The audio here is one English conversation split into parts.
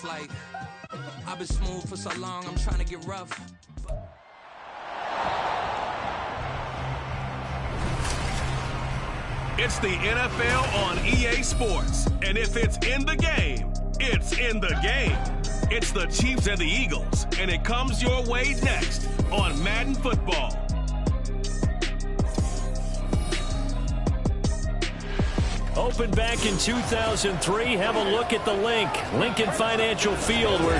It's like, I've been smooth for so long, I'm trying to get rough. It's the NFL on EA Sports. And if it's in the game, it's in the game. It's the Chiefs and the Eagles. And it comes your way next on Madden Football. Opened back in 2003. Have a look at the link. Lincoln Financial Field, where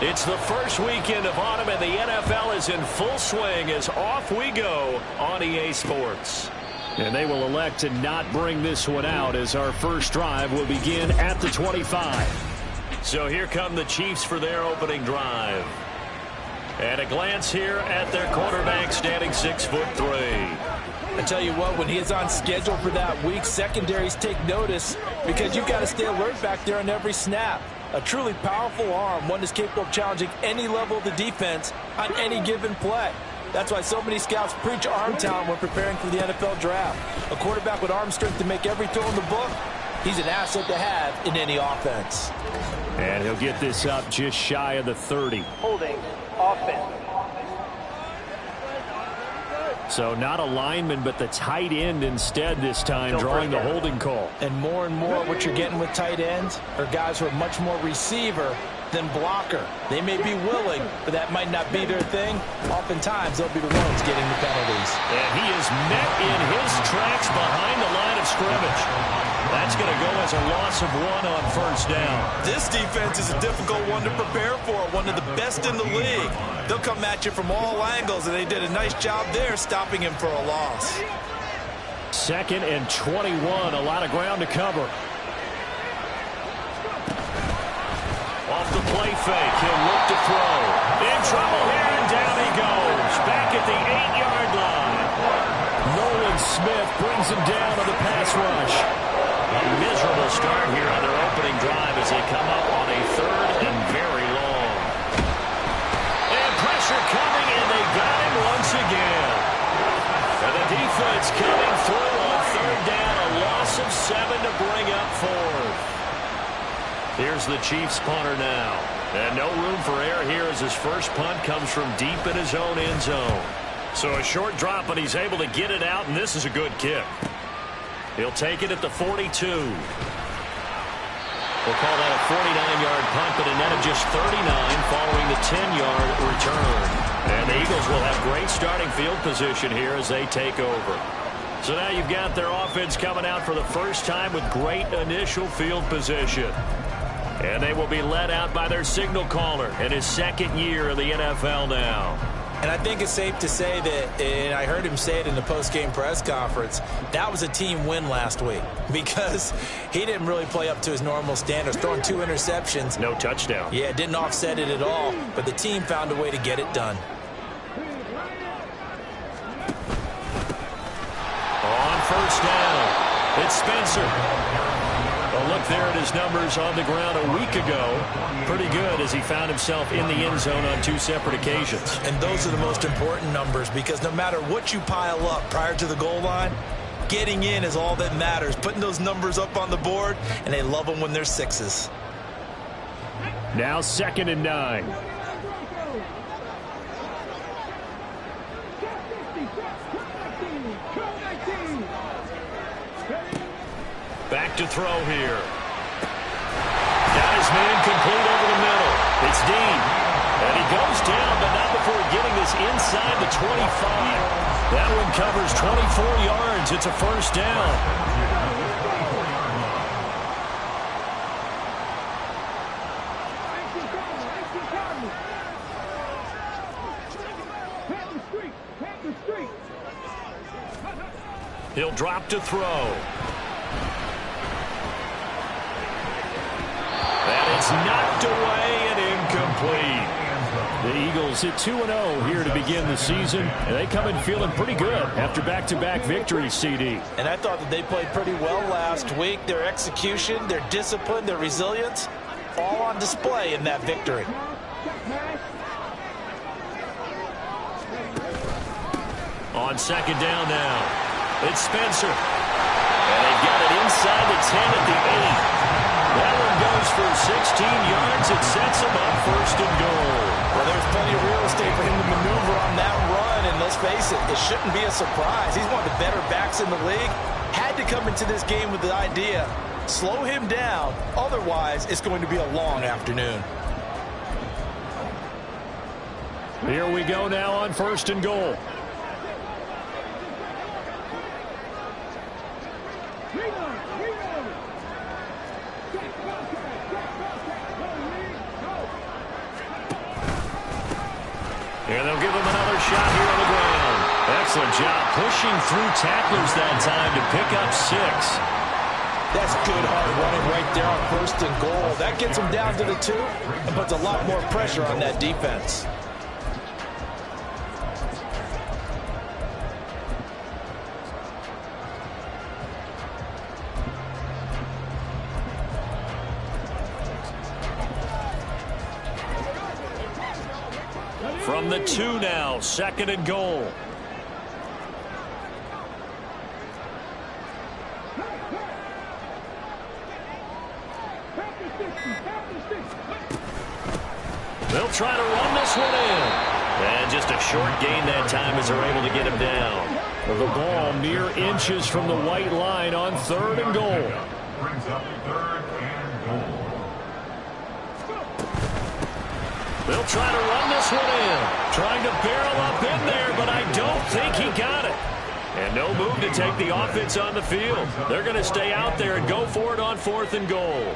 it's the first weekend of autumn, and the NFL is in full swing as off we go on EA Sports. And they will elect to not bring this one out as our first drive will begin at the 25. So here come the Chiefs for their opening drive. And a glance here at their quarterback, standing 6'3". I tell you what, when he is on schedule for that week, secondaries take notice because you've got to stay alert back there on every snap. A truly powerful arm, one that's capable of challenging any level of the defense on any given play. That's why so many scouts preach arm talent when preparing for the NFL draft. A quarterback with arm strength to make every throw in the book, he's an asset to have in any offense. And he'll get this up just shy of the 30. Holding offense. So not a lineman, but the tight end instead this time, drawing the holding call. And more what you're getting with tight ends are guys who are much more receiver than blocker. They may be willing, but that might not be their thing. Oftentimes, they'll be the ones getting the penalties. And he is met in his tracks behind the line of scrimmage. That's going to go as a loss of 1 on first down. This defense is a difficult one to prepare for, one of the best in the league. They'll come at you from all angles, and they did a nice job there stopping him for a loss. 2nd and 21, a lot of ground to cover. Off the play fake, he'll look to throw. In trouble here, and down he goes. Back at the 8-yard line. Nolan Smith brings him down on the pass rush. A miserable start here on their opening drive as they come up on a 3rd and very long. And pressure coming, and they got him once again. And the defense coming through on 3rd down, a loss of 7 to bring up 4th. Here's the Chiefs punter now. And no room for error here as his first punt comes from deep in his own end zone. So a short drop, but he's able to get it out, and this is a good kick. He'll take it at the 42. We'll call that a 49-yard punt, but a net of just 39 following the 10-yard return. And the Eagles will have great starting field position here as they take over. So now you've got their offense coming out for the first time with great initial field position. And they will be led out by their signal caller in his 2nd year in the NFL now. And I think it's safe to say that, and I heard him say it in the post-game press conference, that was a team win last week because he didn't really play up to his normal standards, throwing 2 interceptions. No touchdown. Yeah, didn't offset it at all, but the team found a way to get it done. On first down, it's Spencer. A look there at his numbers on the ground a week ago. Pretty good as he found himself in the end zone on 2 separate occasions. And those are the most important numbers because no matter what you pile up prior to the goal line, getting in is all that matters. Putting those numbers up on the board, and they love them when they're 6s. Now 2nd and 9. Back to throw here. Got his man complete over the middle. It's Dean. And he goes down, but not before getting this inside the 25. That one covers 24 yards. It's a first down. He'll drop to throw. That is knocked away and incomplete. The Eagles hit 2-0 here to begin the season, and they come in feeling pretty good after back-to-back victories, CD. And I thought that they played pretty well last week. Their execution, their discipline, their resilience, all on display in that victory. On second down now, it's Spencer. And they've got it inside the 10 at the 8. That one goes for 16 yards. It sets him up first and goal. Well, there's plenty of real estate for him to maneuver on that run. And let's face it, it shouldn't be a surprise. He's one of the better backs in the league. Had to come into this game with the idea, slow him down. Otherwise, it's going to be a long afternoon. Here we go now on first and goal. And they'll give him another shot here on the ground. Excellent job pushing through tacklers that time to pick up 6. That's good hard running right there on first and goal. That gets him down to the 2 and puts a lot more pressure on that defense. From the 2 now, second and goal. They'll try to run this one in. And just a short gain that time as they're able to get him down. The ball mere inches from the white line on third and goal. Brings up third and goal. They'll try to run this one in. Trying to barrel up in there, but I don't think he got it. And no move to take the offense on the field. They're going to stay out there and go for it on fourth and goal.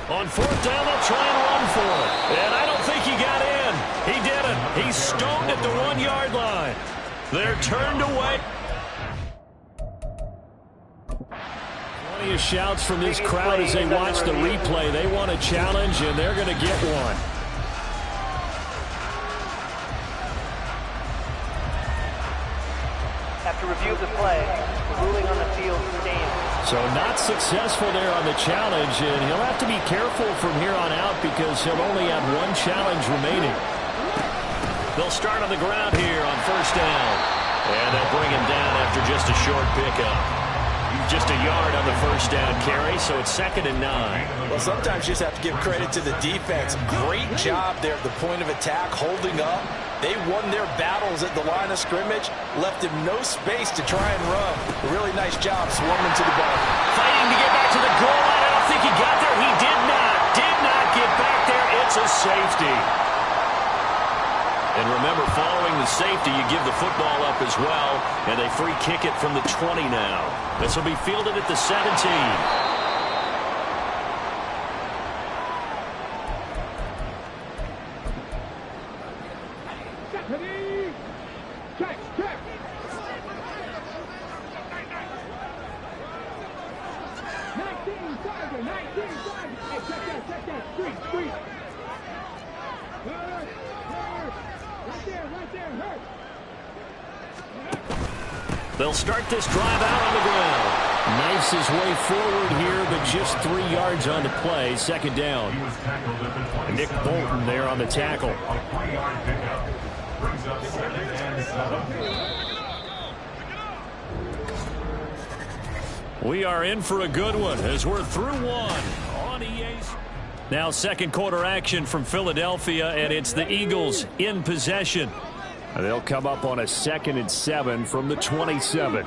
On fourth down, they'll try and run for it. And I don't think he got in. He didn't. He's stoned at the 1-yard line. They're turned away. Plenty of shouts from this crowd as they watch the replay. They want a challenge, and they're going to get one. After review of the play, the ruling on the field stands. So not successful there on the challenge, and he'll have to be careful from here on out because he'll only have one challenge remaining. They'll start on the ground here on first down. And they'll bring him down after just a short pickup. Just a yard on the first down carry, so it's second and 9. Well, sometimes you just have to give credit to the defense. Great job there at the point of attack, holding up. They won their battles at the line of scrimmage, left him no space to try and run. A really nice job swarming to the ball. Fighting to get back to the goal line. I don't think he got there. He did not get back there. It's a safety. And remember, following the safety, you give the football up as well, and they free kick it from the 20 now. This will be fielded at the 17. They'll start this drive out on the ground. Knifes his way forward here, but just 3 yards on the play. Second down. Nick Bolton there on the tackle. A 3-yard pickup. Brings up second and 7. We are in for a good one as we're through one on EA. Now second quarter action from Philadelphia, and it's the Eagles in possession. They'll come up on a 2nd and 7 from the 27.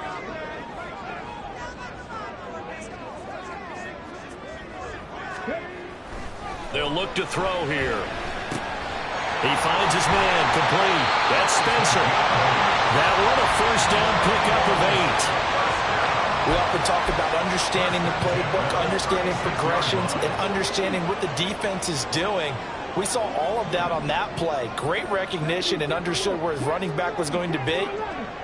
They'll look to throw here. He finds his man complete. That's Spencer. That one a first down pickup of 8. We often talk about understanding the playbook, understanding progressions, and understanding what the defense is doing. We saw all of that on that play. Great recognition and understood where his running back was going to be.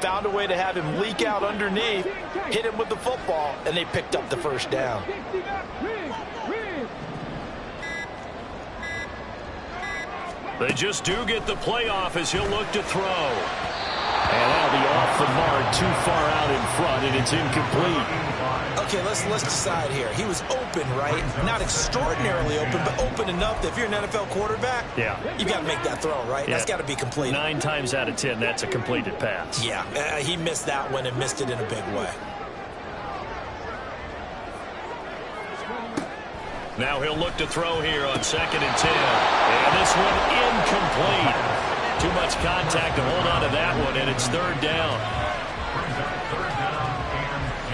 Found a way to have him leak out underneath, hit him with the football, and they picked up the first down. They just do get the playoff as he'll look to throw. And that'll be off the mark, too far out in front, and it's incomplete. A Okay, let's decide here. He was open, right? Not extraordinarily open, but open enough that if you're an NFL quarterback, you got to make that throw, right? That's got to be completed. 9 times out of 10, that's a completed pass. Yeah, he missed that one and missed it in a big way. Now he'll look to throw here on 2nd and 10. And this one incomplete. Too much contact to hold on to that one, and it's 3rd down. Brings up 3rd down and 10.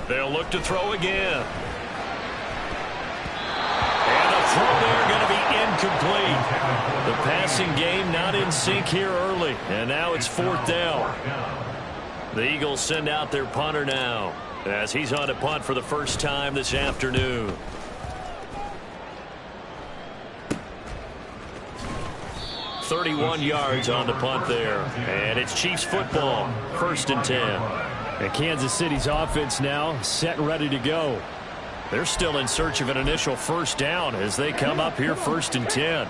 They'll look to throw again. And the throw there going to be incomplete. The passing game not in sync here early. And now it's 4th down. The Eagles send out their punter now as he's on to punt for the first time this afternoon. .31 yards on the punt there. And it's Chiefs football, 1st and 10. And Kansas City's offense now set and ready to go. They're still in search of an initial 1st down as they come up here 1st and 10.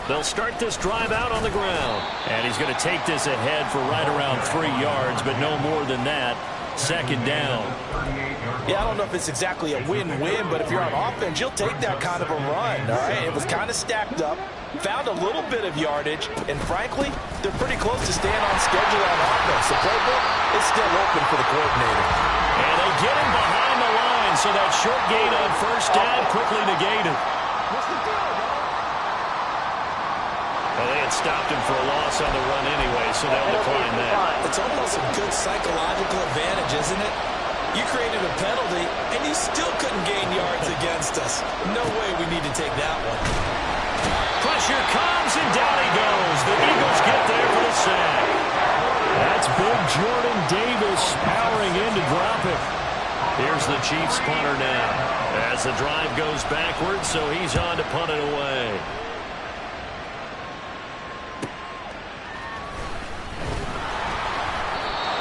They'll start this drive out on the ground. And he's going to take this ahead for right around 3 yards, but no more than that. 2nd down. Yeah, I don't know if it's exactly a win-win, but if you're on offense, you'll take that kind of a run, all right? It was kind of stacked up, found a little bit of yardage, and frankly, they're pretty close to staying on schedule on offense. The playbook is still open for the coordinator. And they get him behind the line, so that short gain on 1st down quickly negated. Well, they had stopped him for a loss on the run anyway, so they'll decline that. It's almost a good psychological advantage, isn't it? You created a penalty, and you still couldn't gain yards against us. No way we need to take that one. Pressure comes, and down he goes. The Eagles get there for the sack. That's big Jordan Davis powering in to drop it. Here's the Chiefs punter now as the drive goes backwards, so he's on to punt it away.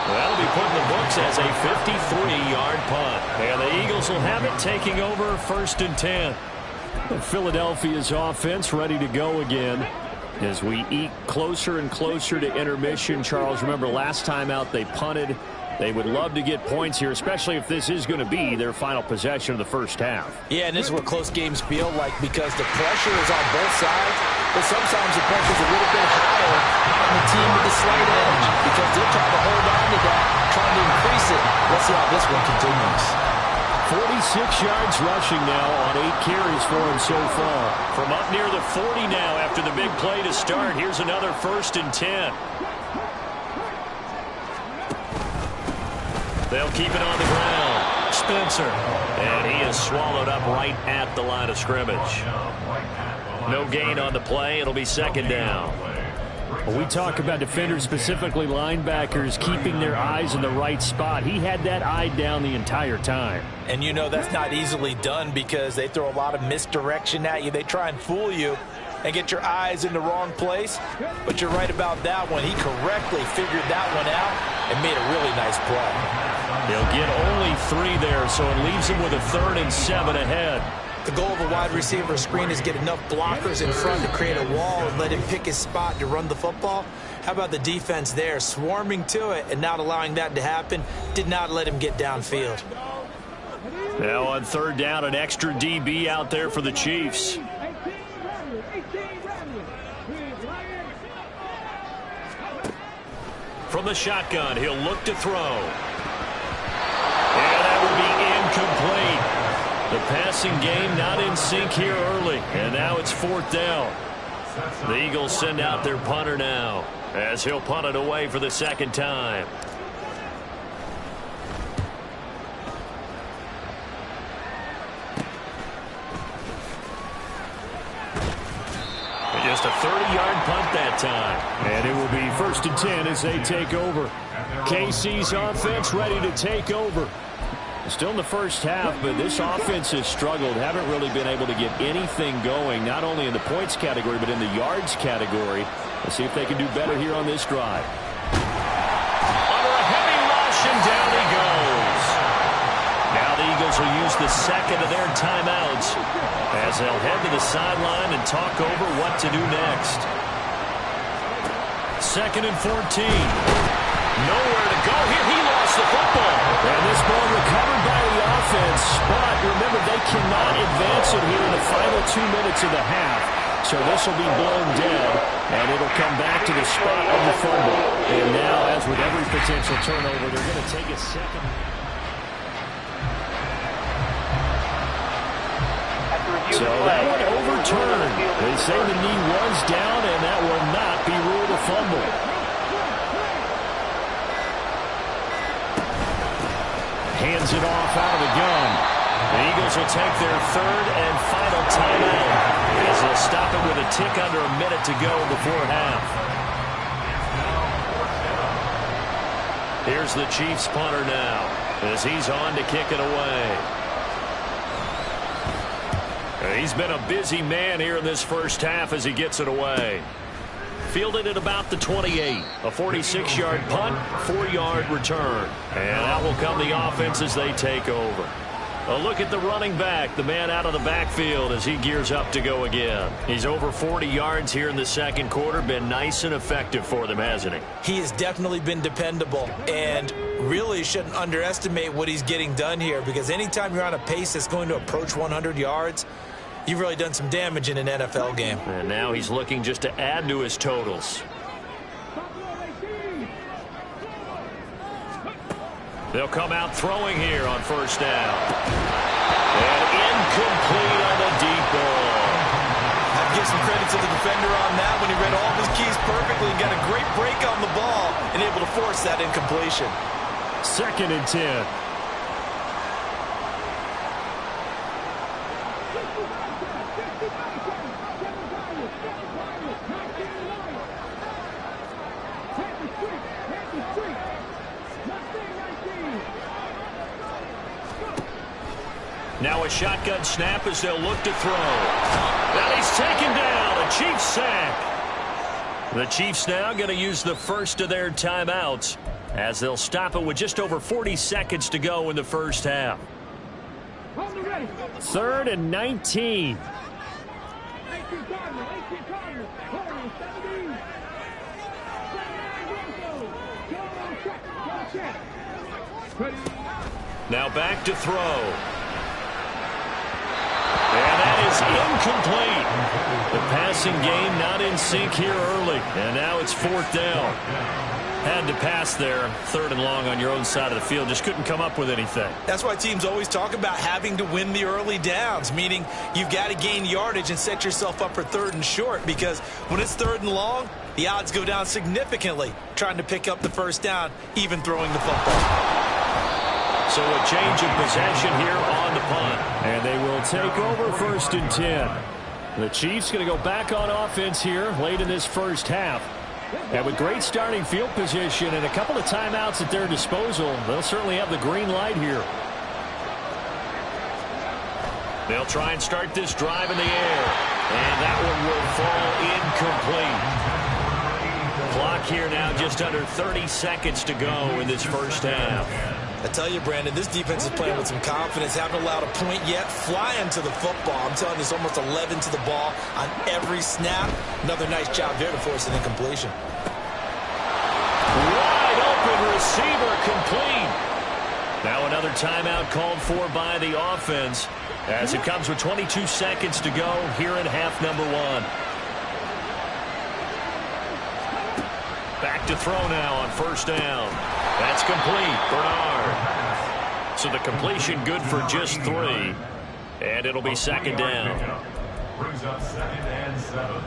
That'll be put in the books as a 53-yard punt. And the Eagles will have it taking over 1st and 10. Philadelphia's offense ready to go again as we eke closer and closer to intermission. Charles, remember last time out they punted. They would love to get points here, especially if this is going to be their final possession of the 1st half. Yeah, and this is what close games feel like because the pressure is on both sides, but sometimes the pressure is a little bit higher on the team with the slight edge because they're trying to hold on to that, trying to increase it. Let's see how this one continues. 46 yards rushing now on 8 carries for him so far. From up near the 40 now after the big play to start, here's another 1st and 10. They'll keep it on the ground. Spencer. And he is swallowed up right at the line of scrimmage. No gain on the play. It'll be 2nd down. Well, we talk about defenders, specifically linebackers, keeping their eyes in the right spot. He had that eye down the entire time. And you know that's not easily done because they throw a lot of misdirection at you. They try and fool you and get your eyes in the wrong place. But you're right about that one. He correctly figured that one out and made a really nice play. They'll get only 3 there, so it leaves him with a 3rd and 7 ahead. The goal of a wide receiver screen is get enough blockers in front to create a wall and let him pick his spot to run the football. How about the defense there, swarming to it and not allowing that to happen, did not let him get downfield. Now on 3rd down, an extra DB out there for the Chiefs. From the shotgun, he'll look to throw. And that will be incomplete. The passing game not in sync here early. And now it's 4th down. The Eagles send out their punter now as he'll punt it away for the 2nd time. Just a 30-yard punt that time. And it will be 1st and 10 as they take over. KC's offense ready to take over. Still in the first half, but this offense has struggled. Haven't really been able to get anything going, not only in the points category, but in the yards category. Let's see if they can do better here on this drive. Under a heavy rush, and down he goes. Now the Eagles will use the second of their timeouts as they'll head to the sideline and talk over what to do next. 2nd and 14. Nowhere to go here. He lost the football. And this ball recovered by the offense. But remember, they cannot advance it here in the final 2 minutes of the half. So this will be blown dead, and it'll come back to the spot of the fumble. And now, as with every potential turnover, they're going to take a second. So that one overturned. They say the knee was down, and that will not be ruled a fumble. Hands it off out of the gun. The Eagles will take their 3rd and final timeout as they'll stop it with a tick under a minute to go before half. Here's the Chiefs punter now as he's on to kick it away. He's been a busy man here in this first half as he gets it away. Fielded at about the 28. A 46-yard punt, 4-yard return. And out will come the offense as they take over. A look at the running back, the man out of the backfield as he gears up to go again. He's over 40 yards here in the second quarter. Been nice and effective for them, hasn't he? He has definitely been dependable, and really shouldn't underestimate what he's getting done here, because anytime you're on a pace that's going to approach 100 yards, you've really done some damage in an NFL game. And now he's looking just to add to his totals. They'll come out throwing here on first down. And incomplete on the deep ball. I'd give some credit to the defender on that when he read all of his keys perfectly and got a great break on the ball and able to force that incompletion. 2nd and 10. Now a shotgun snap as they'll look to throw. And he's taken down. A Chiefs sack. The Chiefs now going to use the first of their timeouts as they'll stop it with just over 40 seconds to go in the first half. 3rd and 19. Now back to throw. And that is incomplete. The passing game not in sync here early. And now it's 4th down. Had to pass there. 3rd and long on your own side of the field. Just couldn't come up with anything. That's why teams always talk about having to win the early downs, meaning you've got to gain yardage and set yourself up for 3rd and short, because when it's 3rd and long, the odds go down significantly trying to pick up the first down, even throwing the football. So a change of possession here on the punt. And they will take over 1st and 10. The Chiefs going to go back on offense here late in this first half. And with great starting field position and a couple of timeouts at their disposal, they'll certainly have the green light here. They'll try and start this drive in the air. And that one will fall incomplete. Clock here now just under 30 seconds to go in this first half. I tell you, Brandon, this defense is playing with some confidence. Haven't allowed a point yet. Flying to the football. I'm telling you, it's almost 11 to the ball on every snap. Another nice job there to force an incompletion. Wide open receiver complete. Now another timeout called for by the offense as it comes with 22 seconds to go here in half number 1. Back to throw now on first down. That's complete. Bernard. So the completion good for just 3. And it'll be 2nd down. Brings up 2nd and 7.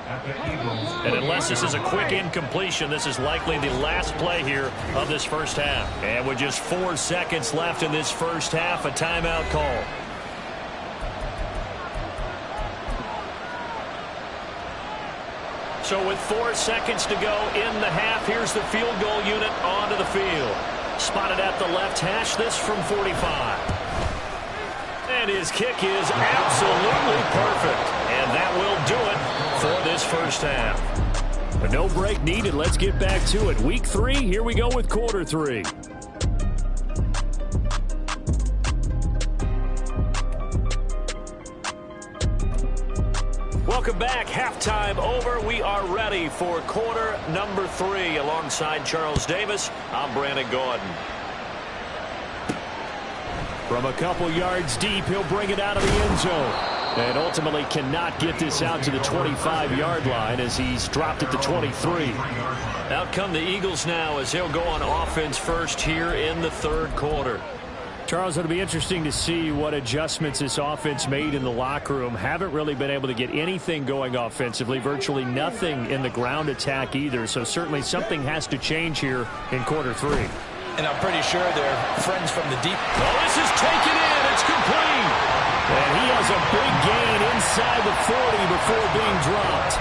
At the Eagles. And unless this is a quick incompletion, this is likely the last play here of this first half. And with just 4 seconds left in this first half, a timeout call. So with 4 seconds to go in the half, here's the field goal unit onto the field. Spotted at the left hash, this from 45. And his kick is absolutely perfect. And that will do it for this first half. But no break needed. Let's get back to it. Week 3, here we go with quarter 3. Welcome back. Halftime over. We are ready for quarter number 3. Alongside Charles Davis, I'm Brandon Gaudin. From a couple yards deep, he'll bring it out of the end zone. And ultimately cannot get this out to the 25-yard line as he's dropped at the 23. Out come the Eagles now as he'll go on offense first here in the third quarter. Charles, it'll be interesting to see what adjustments this offense made in the locker room. Haven't really been able to get anything going offensively, virtually nothing in the ground attack either. So certainly something has to change here in quarter 3. And I'm pretty sure they're friends from the deep. Oh, this is taken in. It's complete. And he has a big gain inside the 40 before being dropped.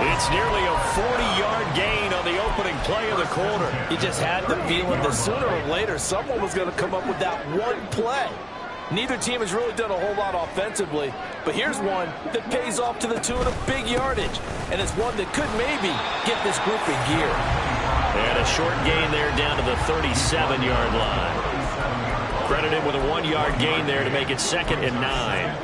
It's nearly a 40-yard gain on the opening play of the quarter. You just had the feeling that sooner or later someone was going to come up with that one play. Neither team has really done a whole lot offensively, but here's one that pays off to the tune of big yardage, and it's one that could maybe get this group in gear. And a short gain there down to the 37-yard line. Credited with a 1-yard gain there to make it 2nd and 9.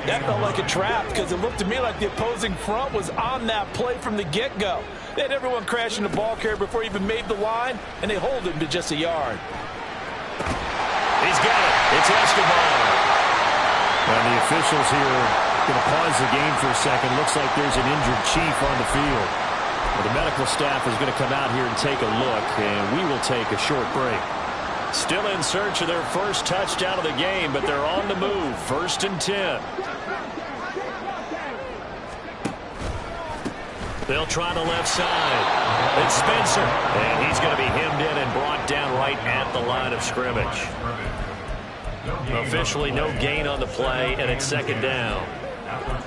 That felt like a trap because it looked to me like the opposing front was on that play from the get-go. They had everyone crashing the ball carrier before he even made the line, and they hold him to just a yard. He's got it. It's Escobar. And the officials here going to pause the game for a second. Looks like there's an injured Chief on the field. Well, the medical staff is going to come out here and take a look, and we will take a short break. Still in search of their first touchdown of the game, but they're on the move. 1st and 10. They'll try the left side. It's Spencer. And he's going to be hemmed in and brought down right at the line of scrimmage. Officially no gain on the play, and it's 2nd down.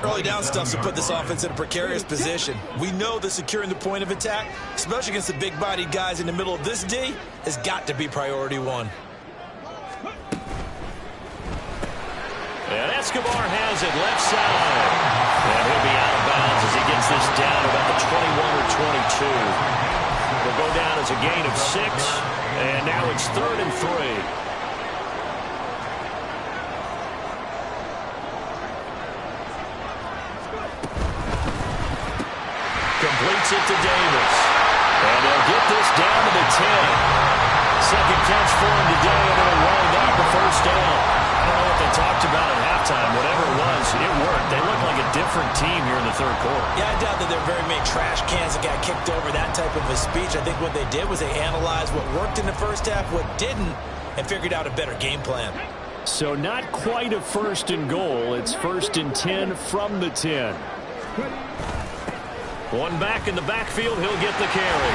Early down stuff to put this offense in a precarious position. We know that securing the point of attack, especially against the big-bodied guys in the middle of this D, has got to be priority 1. And Escobar has it left side. And he'll be out of bounds as he gets this down about the 21 or 22. Will go down as a gain of 6, and now it's 3rd and 3. Completes it to Davis. And they'll get this down to the 10. Second catch for him today, and it'll wind up the first down. I don't know what they talked about at halftime. Whatever it was, it worked. They look like a different team here in the third quarter. Yeah, I doubt that there are very many trash cans that got kicked over, that type of a speech. I think what they did was they analyzed what worked in the first half, what didn't, and figured out a better game plan. So not quite a 1st and goal. It's 1st and 10 from the 10. One back in the backfield, he'll get the carry.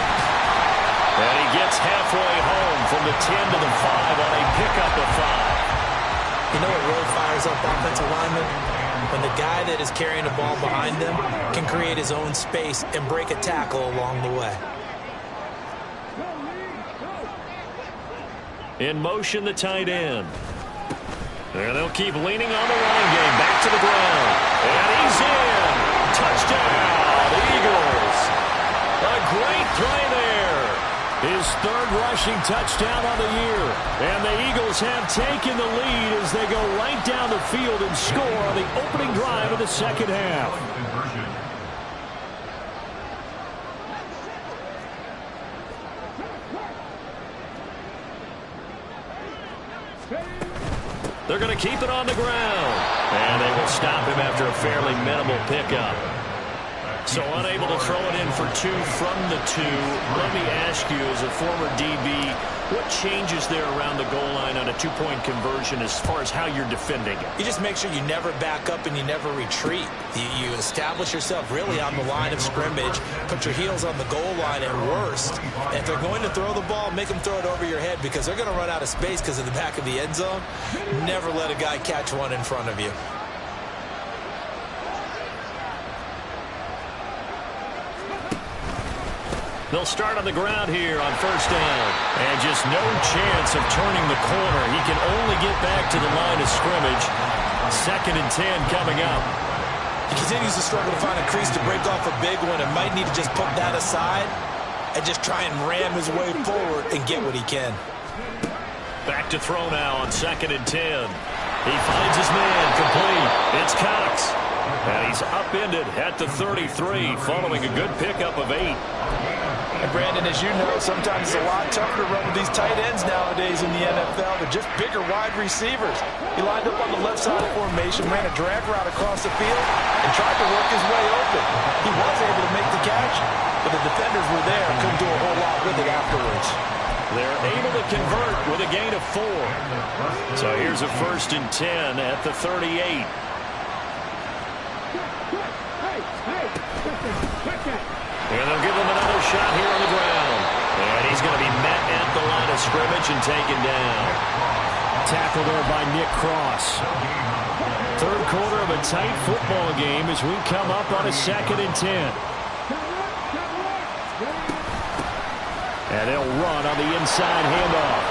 And he gets halfway home from the 10 to the 5 on a pickup of 5. You know what really fires up offensive linemen? When the guy that is carrying the ball behind them can create his own space and break a tackle along the way. In motion, the tight end. And they'll keep leaning on the running game. Back to the ground. And he's in. Touchdown. The Eagles. A great play there. His 3rd rushing touchdown of the year. And the Eagles have taken the lead as they go right down the field and score on the opening drive of the second half. They're going to keep it on the ground. And they will stop him after a fairly minimal pickup. So unable to throw it in for 2 from the 2. Let me ask you, as a former DB, what changes there around the goal line on a 2-point conversion as far as how you're defending it? You just make sure you never back up and you never retreat. You establish yourself really on the line of scrimmage, put your heels on the goal line at worst. And if they're going to throw the ball, make them throw it over your head because they're going to run out of space because of the back of the end zone. Never let a guy catch one in front of you. They'll start on the ground here on first down. And just no chance of turning the corner. He can only get back to the line of scrimmage. 2nd and 10 coming up. He continues to struggle to find a crease to break off a big one and might need to just put that aside and just try and ram his way forward and get what he can. Back to throw now on 2nd and 10. He finds his man complete. It's Cox. And he's upended at the 33 following a good pickup of 8. And Brandon, as you know, sometimes it's a lot tougher to run with these tight ends nowadays in the NFL. They're just bigger wide receivers. He lined up on the left side of the formation, ran a drag route across the field, and tried to work his way open. He was able to make the catch, but the defenders were there and couldn't do a whole lot with it afterwards. They're able to convert with a gain of 4. So here's a 1st and 10 at the 38. And they'll give him another shot here on the ground. And he's going to be met at the line of scrimmage and taken down. Tackle there by Nick Cross. 3rd quarter of a tight football game as we come up on a 2nd and 10. And they'll run on the inside handoff.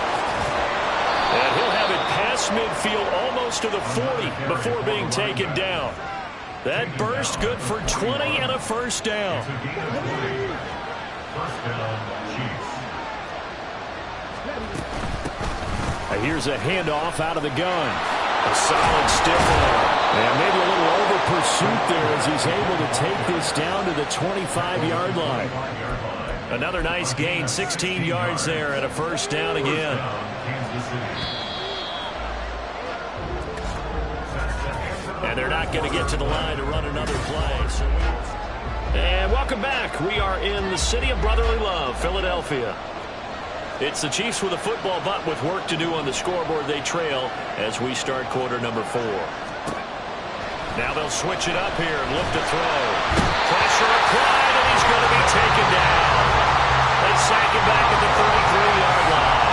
And he'll have it past midfield almost to the 40 before being taken down. That burst good for 20 and a 1st down. Here's a handoff out of the gun. A solid stiff arm. And maybe a little over pursuit there as he's able to take this down to the 25-yard line. Another nice gain, 16 yards there and a 1st down again. And they're not going to get to the line to run another play. And welcome back. We are in the city of brotherly love, Philadelphia. It's the Chiefs with a football, but with work to do on the scoreboard. They trail as we start quarter number 4. Now they'll switch it up here and look to throw. Pressure applied, and he's going to be taken down. They sack him back at the 33-yard line.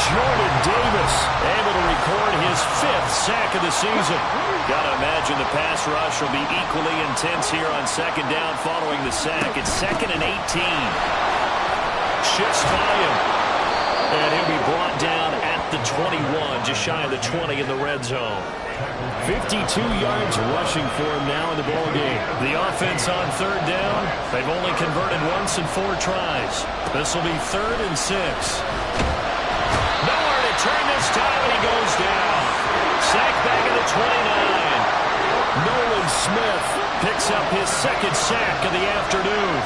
Jordan Davis able to record his 5th sack of the season. Got to imagine the pass rush will be equally intense here on 2nd down following the sack. It's 2nd and 18. Shifts volume. And he'll be brought down at the 21, just shy of the 20 in the red zone. 52 yards rushing for him now in the ball game. The offense on 3rd down. They've only converted once in 4 tries. This will be 3rd and 6. Nowhere to turn this time, and he goes down. Sacked back at the 29. Nolan Smith picks up his 2nd sack of the afternoon.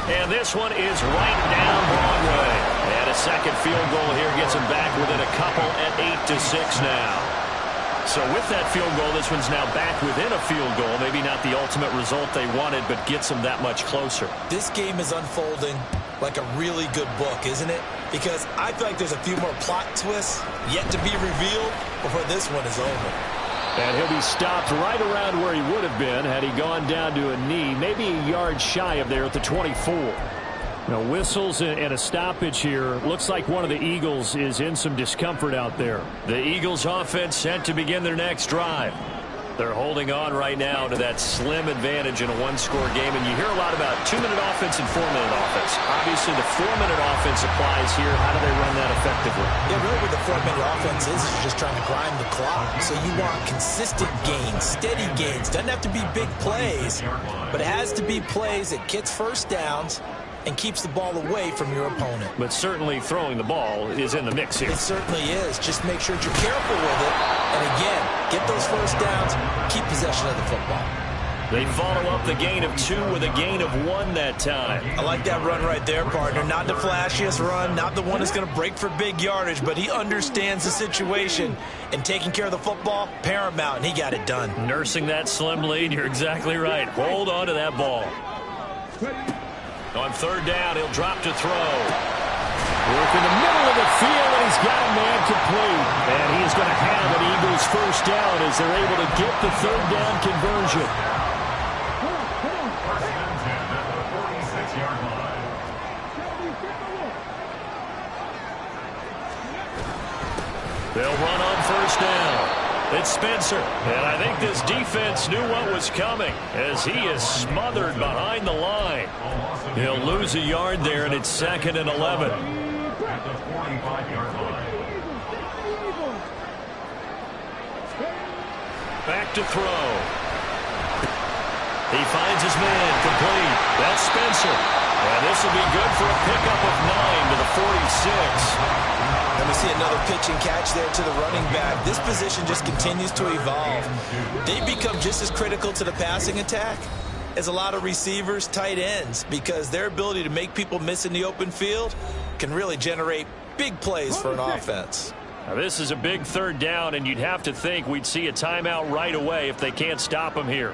And this one is right down Broadway. And a 2nd field goal here gets him back within a couple at 8-6 now. So with that field goal, this one's now back within a field goal. Maybe not the ultimate result they wanted, but gets them that much closer. This game is unfolding like a really good book, isn't it? Because I feel like there's a few more plot twists yet to be revealed before this one is over. And he'll be stopped right around where he would have been had he gone down to a knee, maybe a yard shy of there at the 24. Now, whistles and a stoppage here. Looks like one of the Eagles is in some discomfort out there. The Eagles offense set to begin their next drive. They're holding on right now to that slim advantage in a one-score game. And you hear a lot about 2-minute offense and 4-minute offense. Obviously, the 4-minute offense applies here. How do they run that effectively? Yeah, really what the 4-minute offense is just trying to grind the clock. So you want consistent gains, steady gains. Doesn't have to be big plays, but it has to be plays that gets first downs and keeps the ball away from your opponent. But certainly throwing the ball is in the mix here. It certainly is. Just make sure that you're careful with it. And again, get those first downs, keep possession of the football. They follow up the gain of 2 with a gain of 1 that time. I like that run right there, partner. Not the flashiest run, not the one that's going to break for big yardage, but he understands the situation, and taking care of the football, paramount, and he got it done. Nursing that slim lead, you're exactly right. Hold on to that ball. On 3rd down, he'll drop to throw. Work in the middle of the field, and he's got a man complete. And he is going to have an Eagles first down as they're able to get the 3rd down conversion. They'll run on 1st down. It's Spencer. And I think this defense knew what was coming as he is smothered behind the line. He'll lose a yard there, and it's 2nd and 11. At the 45-yard line. Back to throw. He finds his man complete. That's Spencer. And this will be good for a pickup of 9 to the 46. And we see another pitch and catch there to the running back. This position just continues to evolve. They become just as critical to the passing attack as a lot of receivers, tight ends, because their ability to make people miss in the open field can really generate big plays for an offense. Now, this is a big 3rd down, and you'd have to think we'd see a timeout right away if they can't stop him here.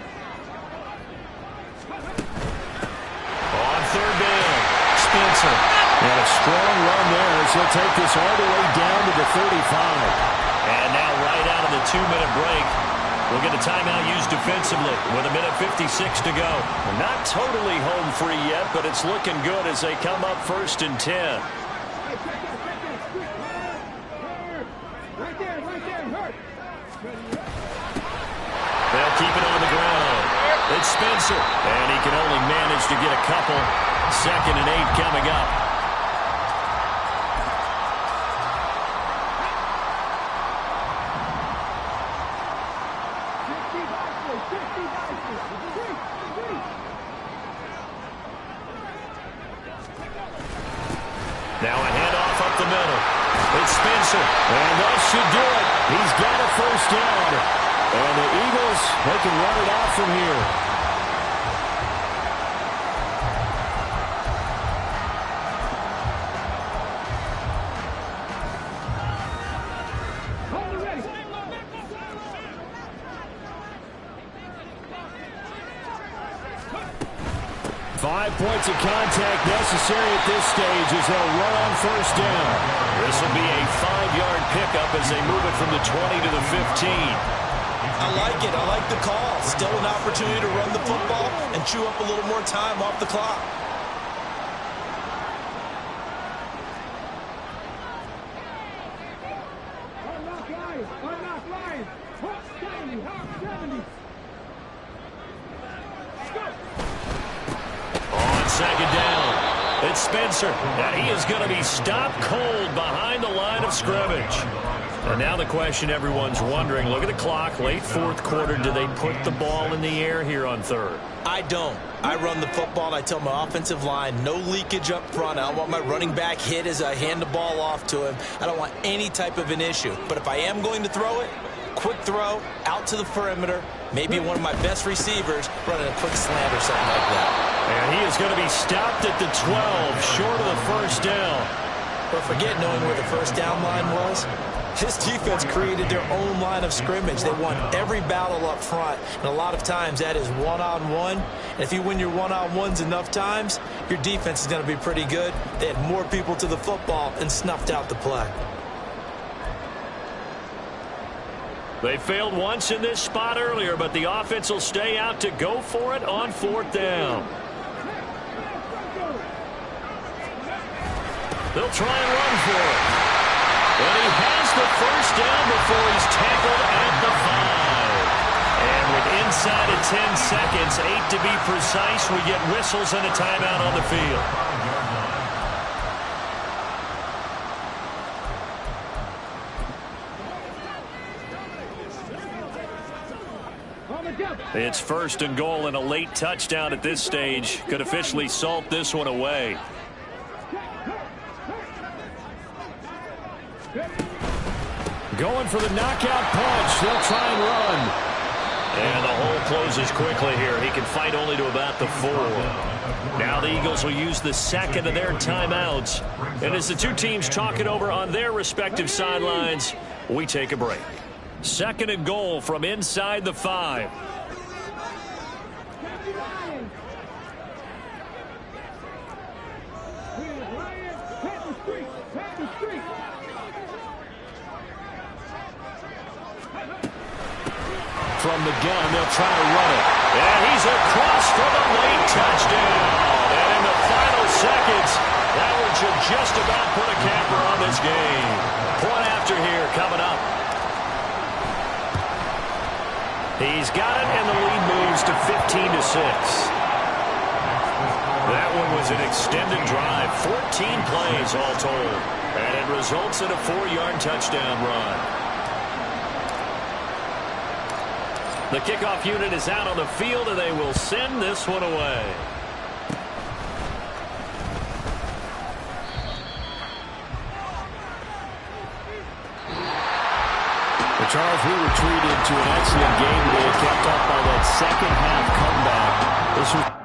On 3rd down, Spencer. And a strong run there as he'll take this all the way down to the 35. And now right out of the 2-minute break, we'll get a timeout used defensively with 1:56 to go. We're not totally home free yet, but it's looking good as they come up 1st and 10. They'll keep it on the ground. It's Spencer, and he can only manage to get a couple. 2nd and 8 coming up. Now a handoff up the middle. It's Spencer. And that should do it. He's got a 1st down. And the Eagles, they can run it out from here. Five points of contact necessary at this stage as they'll run on 1st down. This will be a 5-yard pickup as they move it from the 20 to the 15. I like it. I like the call. Still an opportunity to run the football and chew up a little more time off the clock. On 2nd down, it's Spencer. And he is going to be stopped cold behind the line of scrimmage. And now the question everyone's wondering, look at the clock, late 4th quarter, do they put the ball in the air here on 3rd? I don't. I run the football, and I tell my offensive line, no leakage up front. I don't want my running back hit as I hand the ball off to him. I don't want any type of an issue. But if I am going to throw it, quick throw, out to the perimeter, maybe one of my best receivers running a quick slant or something like that. And he is going to be stopped at the 12, short of the 1st down. But forget knowing where the 1st down line was. This defense created their own line of scrimmage. They won every battle up front, and a lot of times that is one-on-one. And if you win your one-on-ones enough times, your defense is going to be pretty good. They had more people to the football and snuffed out the play. They failed once in this spot earlier, but the offense will stay out to go for it on 4th down. They'll try and run for it. And he has the 1st down before he's tackled at the 5. And with inside of 10 seconds, 8 to be precise, we get whistles and a timeout on the field. It's 1st and goal, and a late touchdown at this stage could officially salt this one away. Going for the knockout punch. They'll try and run. And the hole closes quickly here. He can fight only to about the 4. Now the Eagles will use the 2nd of their timeouts. And as the two teams talk it over on their respective sidelines, we take a break. 2nd and goal from inside the 5. From the gun, they'll try to run it. And he's across for the late touchdown. And in the final seconds, that one should just about put a capper on this game. Point after here coming up. He's got it, and the lead moves to 15-6. That one was an extended drive, 14 plays all told, and it results in a 4-yard touchdown run. The kickoff unit is out on the field, and they will send this one away. The Charles, we retreated to an excellent game today, kept up by that second half comeback. This was